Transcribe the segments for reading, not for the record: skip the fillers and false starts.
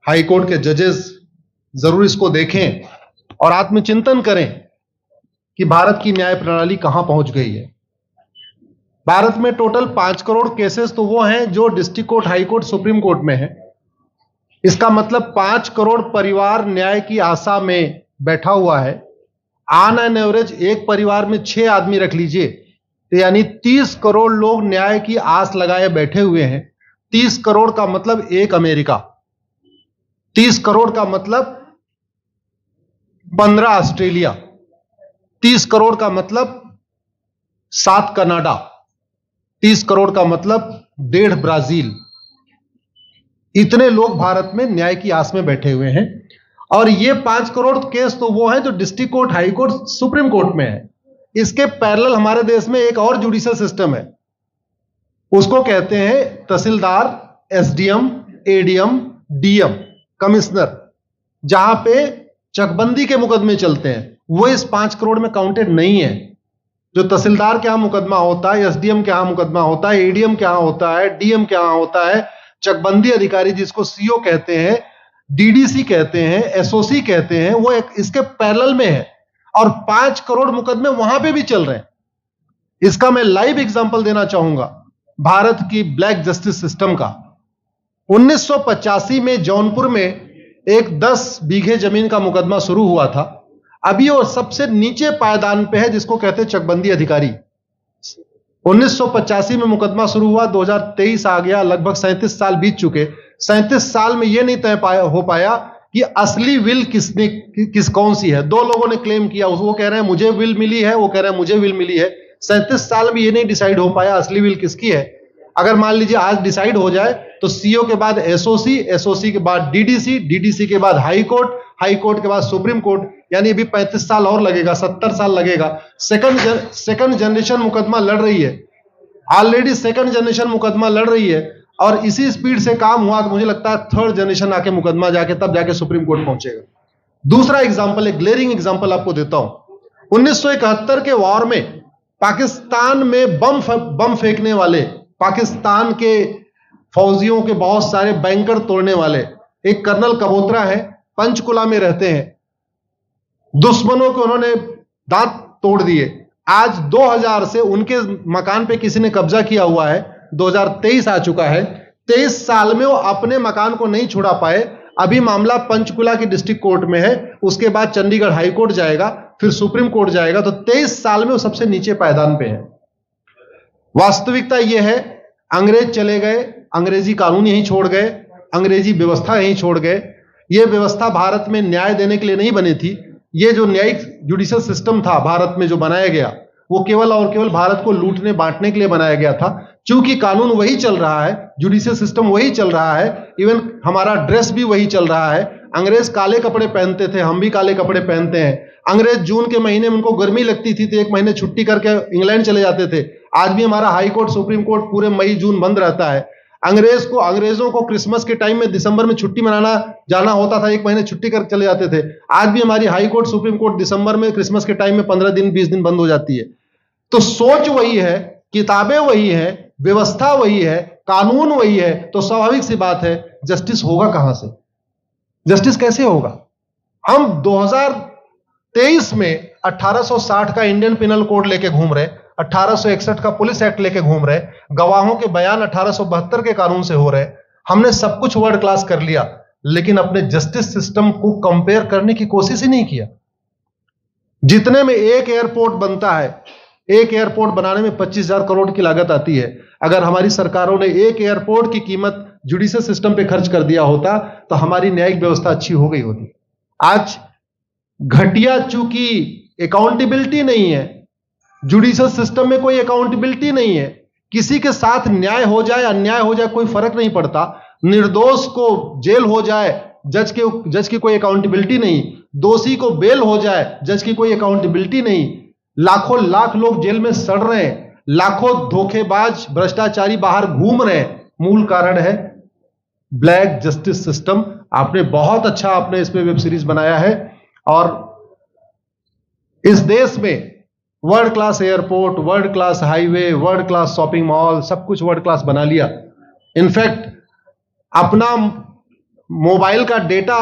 High court के जजेस जरूर इसको देखें और आत्मचिंतन करें कि भारत की न्याय प्रणाली कहां पहुंच गई है। भारत में टोटल 5 करोड़ केसेस तो वो हैं जो district court, high court, supreme court में है। इसका मतलब 5 करोड़ परिवार न्याय की आशा में बैठा हुआ है। ऑन एन एवरेज एक परिवार में 6 आदमी रख लीजिए, तो यानी 30 करोड़ लोग न्याय की आस लगाए बैठे हुए हैं। 30 करोड़ का मतलब एक अमेरिका, 30 करोड़ का मतलब 15 ऑस्ट्रेलिया, 30 करोड़ का मतलब 7 कनाडा, 30 करोड़ का मतलब 1.5 ब्राजील। इतने लोग भारत में न्याय की आस में बैठे हुए हैं। और ये 5 करोड़ केस तो वो हैं जो district court, high court, supreme court में है। इसके पैरेलल हमारे देश में एक और जुडिशियल सिस्टम है, उसको कहते हैं तहसीलदार, एसडीएम, एडीएम, डीएम, कमिश्नर, जहां पे चकबंदी के मुकदमे चलते हैं। वो इस 5 करोड़ में काउंटेड नहीं है। जो तहसीलदार के यहां मुकदमा होता है, एसडीएम के यहां मुकदमा होता है, एडीएम के यहां होता है, डीएम के यहां होता है, चकबंदी अधिकारी जिसको सीओ कहते हैं, डीडीसी कहते हैं, एसओसी कहते हैं, वो एक इसके पैरेलल में है। और 5 करोड़ मुकदमे वहां पे भी चल रहे हैं। इसका मैं लाइव एग्जांपल देना चाहूंगा भारत की ब्लैक जस्टिस सिस्टम का। 1985 में जौनपुर में एक 10 बीघे जमीन का मुकदमा शुरू हुआ था। अभी वो सबसे नीचे पायदान पे है, जिसको कहते हैं चकबंदी अधिकारी। 1985 में मुकदमा शुरू हुआ, 2023 आ गया, लगभग 37 साल बीत चुके। 37 साल में यह नहीं तय हो पाया कि असली विल कौन सी है। 2 लोगों ने क्लेम किया, वो कह रहे हैं मुझे विल मिली है, वो कह रहे हैं मुझे विल मिली है। 37 साल में यह नहीं डिसाइड हो पाया असली विल किसकी है। अगर मान लीजिए आज डिसाइड हो जाए तो सीओ के बाद एसओसी, एसओसी के बाद डीडीसी, डीडीसी के बाद हाई कोर्ट, हाई कोर्ट के बाद सुप्रीम कोर्ट, यानी अभी 35 साल और लगेगा, 70 साल लगेगा। सेकंड जनरेशन मुकदमा लड़ रही है, ऑलरेडी सेकंड जनरेशन मुकदमा लड़ रही है। और इसी स्पीड से काम हुआ तो मुझे लगता है थर्ड जनरेशन आके मुकदमा जाके तब जाके सुप्रीम कोर्ट पहुंचेगा। दूसरा एग्जांपल, एक ग्लेरिंग एग्जांपल आपको देता हूं। 1971 के वॉर में पाकिस्तान में बम फेंकने वाले, पाकिस्तान के फौजियों के बहुत सारे बैंकर तोड़ने वाले एक कर्नल कबोत्रा है, पंचकुला में रहते हैं। दुश्मनों को उन्होंने दांत तोड़ दिए। आज 2000 से उनके मकान पे किसी ने कब्जा किया हुआ है। 2023 आ चुका है, 23 साल में वो अपने मकान को नहीं छुड़ा पाए। अभी मामला पंचकुला की डिस्ट्रिक्ट कोर्ट में है, उसके बाद चंडीगढ़ हाई कोर्ट जाएगा, फिर सुप्रीम कोर्ट जाएगा। तो 23 साल में वो सबसे नीचे पायदान पे है। वास्तविकता यह है, अंग्रेज चले गए, अंग्रेजी कानून यहीं छोड़ गए, अंग्रेजी व्यवस्था यहीं छोड़ गए। यह व्यवस्था भारत में न्याय देने के लिए नहीं बनी थी। यह जो न्यायिक जुडिशियल सिस्टम था भारत में जो बनाया गया, वो केवल और केवल भारत को लूटने बांटने के लिए बनाया गया था। क्योंकि कानून वही चल रहा है, जुडिशियल सिस्टम वही चल रहा है, इवन हमारा ड्रेस भी वही चल रहा है। अंग्रेज काले कपड़े पहनते थे, हम भी काले कपड़े पहनते हैं। अंग्रेज जून के महीने में उनको गर्मी लगती थी तो 1 महीने छुट्टी करके इंग्लैंड चले जाते थे। आज भी हमारा हाई कोर्ट, सुप्रीम कोर्ट पूरे मई जून बंद रहता है। अंग्रेजों को क्रिसमस के टाइम में दिसंबर में छुट्टी मनाना जाना होता था, 1 महीने छुट्टी कर चले जाते थे। आज भी हमारी हाई कोर्ट, सुप्रीम कोर्ट दिसंबर में क्रिसमस के टाइम में 15 दिन 20 दिन बंद हो जाती है। तो सोच वही है, किताबें वही है, व्यवस्था वही है, कानून वही है। तो स्वाभाविक सी बात है, जस्टिस होगा कहां से? जस्टिस कैसे होगा? हम 2023 में 1860 का इंडियन पिनल कोड लेके घूम रहे, 1861 का पुलिस एक्ट लेके घूम रहे, गवाहों के बयान 1872 के कानून से हो रहे। हमने सब कुछ वर्ल्ड क्लास कर लिया, लेकिन अपने जस्टिस सिस्टम को कंपेयर करने की कोशिश ही नहीं किया। जितने में एक एयरपोर्ट बनता है, एक एयरपोर्ट बनाने में 25,000 करोड़ की लागत आती है। अगर हमारी सरकारों ने एक एयरपोर्ट की कीमत जुडिशियल सिस्टम पे खर्च कर दिया होता तो हमारी न्यायिक व्यवस्था अच्छी हो गई होती। आज घटिया, चूंकि अकाउंटेबिलिटी नहीं है, जुडिशियल सिस्टम में कोई अकाउंटेबिलिटी नहीं है। किसी के साथ न्याय हो जाए, अन्याय हो जाए, कोई फर्क नहीं पड़ता। निर्दोष को जेल हो जाए, जज की कोई अकाउंटेबिलिटी नहीं। दोषी को बेल हो जाए, जज की कोई अकाउंटेबिलिटी नहीं। लाखों लाख लोग जेल में सड़ रहे हैं, लाखों धोखेबाज भ्रष्टाचारी बाहर घूम रहे हैं। मूल कारण है ब्लैक जस्टिस सिस्टम। आपने बहुत अच्छा आपने इस पे वेब सीरीज बनाया है और इस देश में world class airport, world class highway, world class shopping mall, सब कुछ वर्ल्ड क्लास बना लिया। इनफैक्ट अपना मोबाइल का डेटा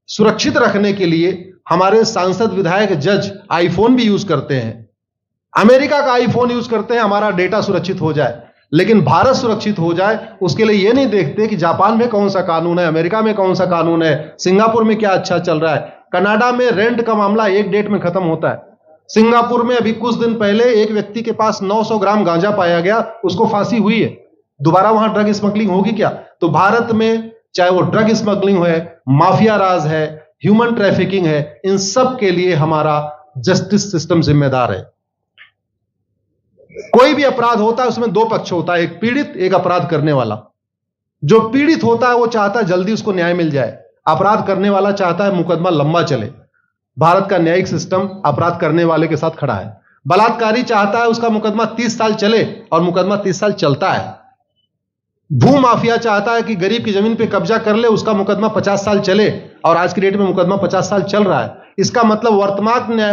सुरक्षित रखने के लिए हमारे सांसद, विधायक, जज आईफोन भी यूज करते हैं। अमेरिका का आईफोन यूज करते हैं हमारा डेटा सुरक्षित हो जाए, लेकिन भारत सुरक्षित हो जाए उसके लिए यह नहीं देखते कि जापान में कौन सा कानून है, अमेरिका में कौन सा कानून है, सिंगापुर में क्या अच्छा चल रहा है। कनाडा में रेंट का मामला एक डेट में खत्म होता है। सिंगापुर में अभी कुछ दिन पहले एक व्यक्ति के पास 900 ग्राम गांजा पाया गया, उसको फांसी हुई है। दोबारा वहां ड्रग स्मगलिंग होगी क्या? तो भारत में चाहे वो ड्रग स्मगलिंग है, माफिया राज है, ह्यूमन ट्रैफिकिंग है, इन सब के लिए हमारा जस्टिस सिस्टम जिम्मेदार है। कोई भी अपराध होता है उसमें दो पक्ष होता है, एक पीड़ित, एक अपराध करने वाला। जो पीड़ित होता है वो चाहता है जल्दी उसको न्याय मिल जाए, अपराध करने वाला चाहता है मुकदमा लंबा चले। भारत का न्यायिक सिस्टम अपराध करने वाले के साथ खड़ा है। बलात्कारी चाहता है उसका मुकदमा 30 साल चले और मुकदमा 30 साल चलता है। भू माफिया चाहता है कि गरीब की जमीन पे कब्जा कर ले, उसका मुकदमा 50 साल चले और आज की डेट में मुकदमा 50 साल चल रहा है। इसका मतलब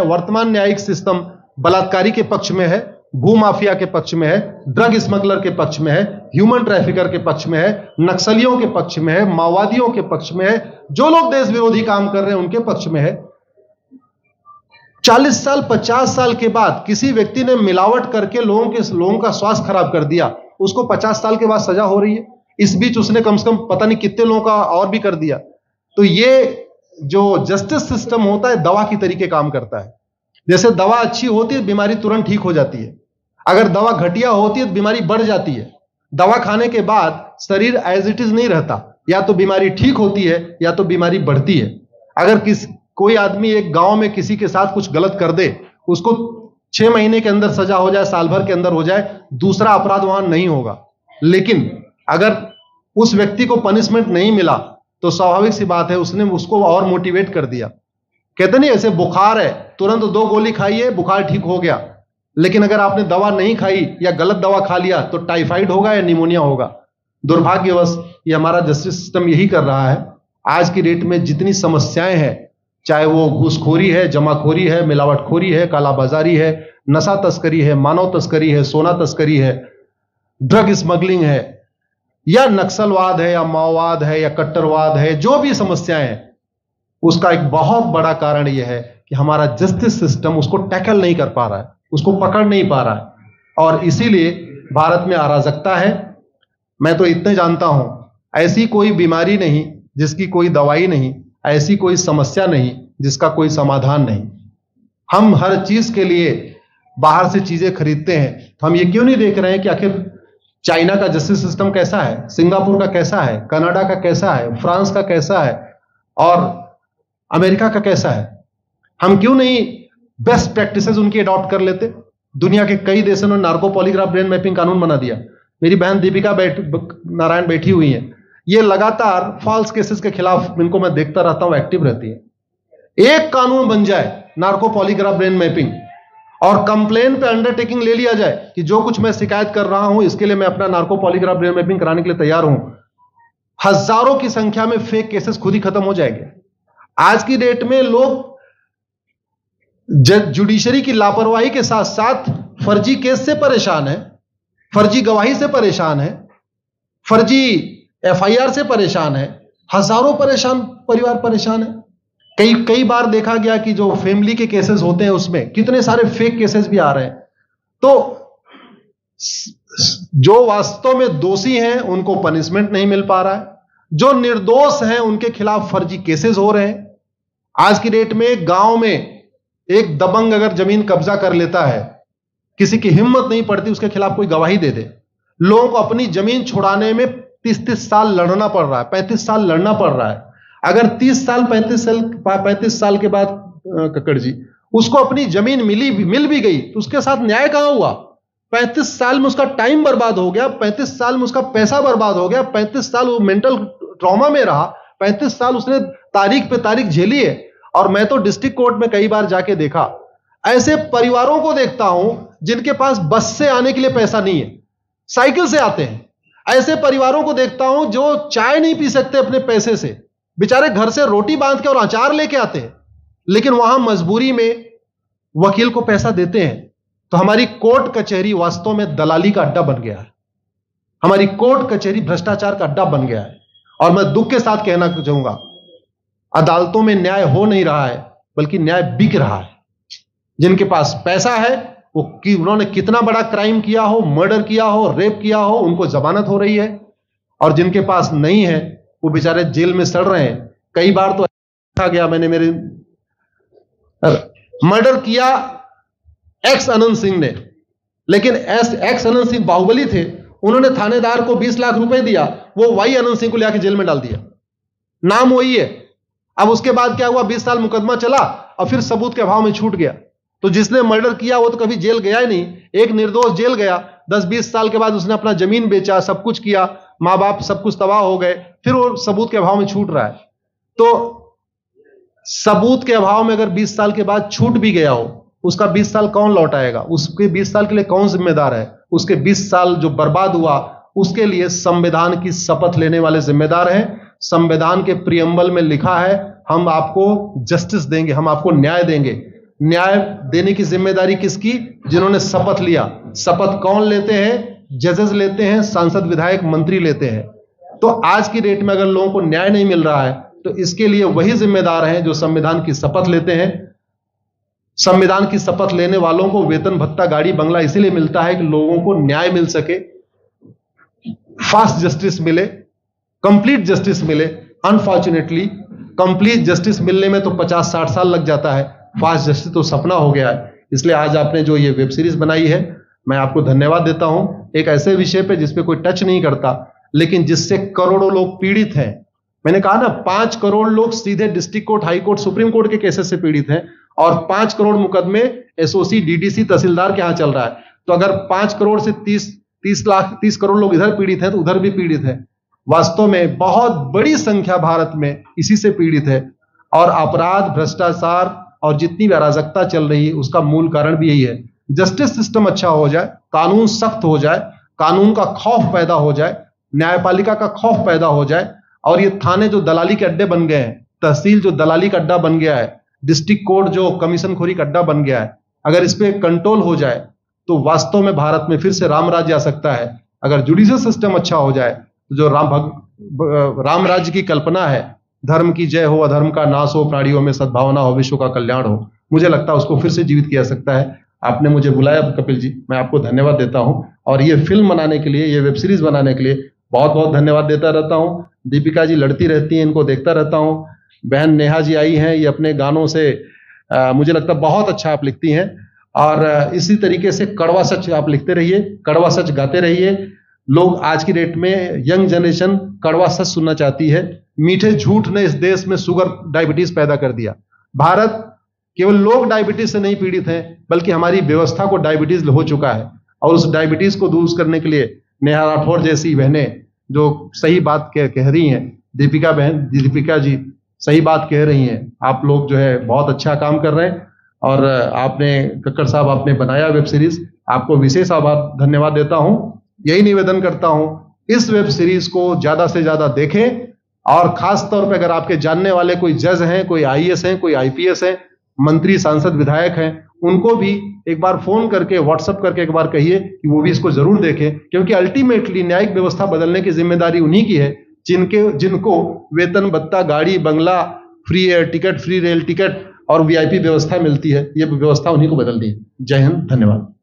वर्तमान न्यायिक सिस्टम बलात्कारी के पक्ष में है, भू माफिया के पक्ष में है, ड्रग स्मगलर के पक्ष में है, ह्यूमन ट्रैफिकर के पक्ष में है, नक्सलियों के पक्ष में है, माओवादियों के पक्ष में है, जो लोग देश विरोधी काम कर रहे हैं उनके पक्ष में है। 40 साल 50 साल के बाद किसी व्यक्ति ने मिलावट करके लोगों का स्वास्थ्य खराब कर दिया, उसको 50 साल के बाद सजा हो रही है। इस बीच उसने कम से कम पता नहीं कितने लोगों का और भी कर दिया। तो ये जो जस्टिस सिस्टम होता है दवा की तरीके काम करता है। जैसे दवा अच्छी होती है बीमारी तुरंत ठीक हो जाती है, अगर दवा घटिया होती है तो बीमारी बढ़ जाती है। दवा खाने के बाद शरीर एज इट इज नहीं रहता, या तो बीमारी ठीक होती है या तो बीमारी बढ़ती है। अगर कोई आदमी एक गांव में किसी के साथ कुछ गलत कर दे, उसको 6 महीने के अंदर सजा हो जाए, साल भर के अंदर हो जाए, दूसरा अपराध वहां नहीं होगा। लेकिन अगर उस व्यक्ति को पनिशमेंट नहीं मिला तो स्वाभाविक सी बात है उसने उसको और मोटिवेट कर दिया। कहते नहीं ऐसे बुखार है, तुरंत 2 गोली खाइए बुखार ठीक हो गया, लेकिन अगर आपने दवा नहीं खाई या गलत दवा खा लिया तो टाइफाइड होगा या निमोनिया होगा। दुर्भाग्यवश ये हमारा जस्टिस सिस्टम यही कर रहा है। आज की डेट में जितनी समस्याएं हैं, चाहे वो घूसखोरी है, जमाखोरी है, मिलावटखोरी है, कालाबाजारी है, नशा तस्करी है, मानव तस्करी है, सोना तस्करी है, ड्रग स्मगलिंग है, या नक्सलवाद है, या माओवाद है, या कट्टरवाद है, जो भी समस्याएं हैं, उसका एक बहुत बड़ा कारण यह है कि हमारा जस्टिस सिस्टम उसको टैकल नहीं कर पा रहा है, उसको पकड़ नहीं पा रहा है, और इसीलिए भारत में अराजकता है। मैं तो इतने जानता हूं, ऐसी कोई बीमारी नहीं जिसकी कोई दवाई नहीं, ऐसी कोई समस्या नहीं जिसका कोई समाधान नहीं। हम हर चीज के लिए बाहर से चीजें खरीदते हैं, तो हम ये क्यों नहीं देख रहे हैं कि आखिर चाइना का जस्टिस सिस्टम कैसा है, सिंगापुर का कैसा है, कनाडा का कैसा है, फ्रांस का कैसा है और अमेरिका का कैसा है। हम क्यों नहीं बेस्ट प्रैक्टिसेस उनकी अडॉप्ट कर लेते। दुनिया के कई देशों ने नार्को पॉलीग्राफ ब्रेन मैपिंग कानून बना दिया। मेरी बहन दीपिका नारायण बैठी हुई है, ये लगातार फॉल्स केसेस के खिलाफ, इनको मैं देखता रहता हूं, एक्टिव रहती है। एक कानून बन जाए नार्को पॉलीग्राफ ब्रेन मैपिंग और कंप्लेन पे अंडरटेकिंग ले लिया जाए कि जो कुछ मैं शिकायत कर रहा हूं इसके लिए मैं अपना नार्को पॉलीग्राफ ब्रेन मैपिंग कराने के लिए तैयार हूं, हजारों की संख्या में फेक केसेस खुद ही खत्म हो जाएंगे। आज की डेट में लोग जुडिशरी की लापरवाही के साथ साथ फर्जी केस से परेशान है, फर्जी गवाही से परेशान है, फर्जी एफआईआर से परेशान है, हजारों परिवार परेशान है। कई बार देखा गया कि जो फैमिली के केसेस होते हैं उसमें कितने सारे फेक केसेस भी आ रहे हैं। तो जो वास्तव में दोषी हैं उनको पनिशमेंट नहीं मिल पा रहा है, जो निर्दोष हैं उनके खिलाफ फर्जी केसेस हो रहे हैं। आज की डेट में गांव में एक दबंग अगर जमीन कब्जा कर लेता है, किसी की हिम्मत नहीं पड़ती उसके खिलाफ कोई गवाही दे दे। लोगों को अपनी जमीन छुड़ाने में 30 साल लड़ना पड़ रहा है, 35 साल लड़ना पड़ रहा है। अगर 30 साल 35 साल के बाद कक्कड़ जी उसको अपनी जमीन मिल भी गई तो उसके साथ न्याय कहां हुआ? 35 साल में उसका टाइम बर्बाद हो गया, 35 साल में उसका पैसा बर्बाद हो गया, 35 साल वो मेंटल ट्रॉमा में रहा, 35 साल उसने तारीख पे तारीख झेली है। और मैं तो डिस्ट्रिक्ट कोर्ट में कई बार जाके देखा, ऐसे परिवारों को देखता हूं जिनके पास बस से आने के लिए पैसा नहीं है, साइकिल से आते हैं। ऐसे परिवारों को देखता हूं जो चाय नहीं पी सकते अपने पैसे से, बेचारे घर से रोटी बांध के और अचार लेके आते हैं, लेकिन वहां मजबूरी में वकील को पैसा देते हैं। तो हमारी कोर्ट कचहरी वास्तव में दलाली का अड्डा बन गया है, हमारी कोर्ट कचहरी भ्रष्टाचार का अड्डा बन गया है। और मैं दुख के साथ कहना चाहूंगा, अदालतों में न्याय हो नहीं रहा है, बल्कि न्याय बिक रहा है। जिनके पास पैसा है, वो कि उन्होंने कितना बड़ा क्राइम किया हो, मर्डर किया हो, रेप किया हो, उनको जमानत हो रही है, और जिनके पास नहीं है वो बेचारे जेल में सड़ रहे हैं। कई बार तो देखा गया, मैंने मेरे मर्डर किया एक्स अनंत सिंह ने, लेकिन एक्स अनंत सिंह बाहुबली थे, उन्होंने थानेदार को 20 लाख रुपए दिया, वो वाई अनंत सिंह को लेकर जेल में डाल दिया, नाम वही है। अब उसके बाद क्या हुआ, 20 साल मुकदमा चला और फिर सबूत के अभाव में छूट गया। तो जिसने मर्डर किया वो तो कभी जेल गया ही नहीं, एक निर्दोष जेल गया, 10-20 साल के बाद उसने अपना जमीन बेचा, सब कुछ किया, मां बाप सब कुछ तबाह हो गए, फिर वो सबूत के अभाव में छूट रहा है। तो सबूत के अभाव में अगर 20 साल के बाद छूट भी गया हो, उसका 20 साल कौन लौटाएगा? उसके 20 साल के लिए कौन जिम्मेदार है? उसके 20 साल जो बर्बाद हुआ, उसके लिए संविधान की शपथ लेने वाले जिम्मेदार हैं। संविधान के प्रियम्बल में लिखा है, हम आपको जस्टिस देंगे, हम आपको न्याय देंगे। न्याय देने की जिम्मेदारी किसकी? जिन्होंने शपथ लिया। शपथ कौन लेते हैं? जजेस लेते हैं, सांसद, विधायक, मंत्री लेते हैं। तो आज की डेट में अगर लोगों को न्याय नहीं मिल रहा है, तो इसके लिए वही जिम्मेदार हैं जो संविधान की शपथ लेते हैं। संविधान की शपथ लेने वालों को वेतन, भत्ता, गाड़ी, बंगला इसीलिए मिलता है कि लोगों को न्याय मिल सके, फास्ट जस्टिस मिले, कंप्लीट जस्टिस मिले। अनफॉर्चुनेटली कंप्लीट जस्टिस मिलने में तो 50-60 साल लग जाता है, फास्ट जस्टिस तो सपना हो गया है। इसलिए आज आपने जो ये वेब सीरीज बनाई है, मैं आपको धन्यवाद देता हूं। एक ऐसे विषय पे जिसपे कोई टच नहीं करता, लेकिन जिससे करोड़ों लोग पीड़ित हैं। मैंने कहा ना, 5 करोड़ लोग सीधे district court, high court, supreme court के केसेस से पीड़ित हैं, और 5 करोड़ मुकदमे एसओसी, डीडीसी, तहसीलदार के यहां चल रहा है। तो अगर 5 करोड़ से 30 करोड़ लोग इधर पीड़ित हैं, तो उधर भी पीड़ित है। वास्तव में बहुत बड़ी संख्या भारत में इसी से पीड़ित है, और अपराध, भ्रष्टाचार और जितनी भी अराजकता चल रही है, उसका मूल कारण भी यही है। जस्टिस सिस्टम अच्छा हो जाए, कानून सख्त हो जाए, कानून का खौफ पैदा हो जाए, न्यायपालिका का खौफ पैदा हो जाए, और ये थाने जो दलाली के अड्डे बन गए हैं, तहसील जो दलाली का अड्डा बन गया है, डिस्ट्रिक्ट कोर्ट जो कमीशन खोरी का अड्डा बन गया है, अगर इस पे कंट्रोल हो जाए तो वास्तव में भारत में फिर से राम राज्य आ सकता है। अगर जुडिशियल सिस्टम अच्छा हो जाए, तो जो राम राज्य की कल्पना है, धर्म की जय हो, अधर्म का नाश हो, प्राणियों में सद्भावना हो, विश्व का कल्याण हो, मुझे लगता है उसको फिर से जीवित किया सकता है। आपने मुझे बुलाया कपिल जी, मैं आपको धन्यवाद देता हूं, और ये फिल्म बनाने के लिए, ये वेब सीरीज बनाने के लिए बहुत बहुत धन्यवाद देता रहता हूं। दीपिका जी लड़ती रहती हैं, इनको देखता रहता हूं। बहन नेहा जी आई हैं, ये अपने गानों से मुझे लगता है बहुत अच्छा आप लिखती हैं, और इसी तरीके से कड़वा सच आप लिखते रहिए, कड़वा सच गाते रहिए। लोग आज की डेट में, यंग जनरेशन कड़वा सच सुनना चाहती है। मीठे झूठ ने इस देश में शुगर, डायबिटीज पैदा कर दिया। भारत केवल लोग डायबिटीज से नहीं पीड़ित हैं, बल्कि हमारी व्यवस्था को डायबिटीज हो चुका है, और उस डायबिटीज को दूर करने के लिए नेहा राठौर जैसी बहनें जो सही बात कह रही हैं, दीपिका जी सही बात कह रही हैं, आप लोग जो है बहुत अच्छा काम कर रहे हैं। और आपने, कक्कड़ साहब, आपने बनाया वेब सीरीज, आपको विशेष आभार, धन्यवाद देता हूं। यही निवेदन करता हूं, इस वेब सीरीज को ज्यादा से ज्यादा देखें, और खास तौर पे अगर आपके जानने वाले कोई जज हैं, कोई आईएएस हैं, कोई आईपीएस हैं, मंत्री, सांसद, विधायक हैं, उनको भी एक बार फोन करके, व्हाट्सएप करके एक बार कहिए कि वो भी इसको जरूर देखें, क्योंकि अल्टीमेटली न्यायिक व्यवस्था बदलने की जिम्मेदारी उन्हीं की है जिनको वेतन, भत्ता, गाड़ी, बंगला, free air ticket, free rail ticket और वीआईपी व्यवस्था मिलती है। ये व्यवस्था उन्हीं को बदलनी है। जय हिंद, धन्यवाद।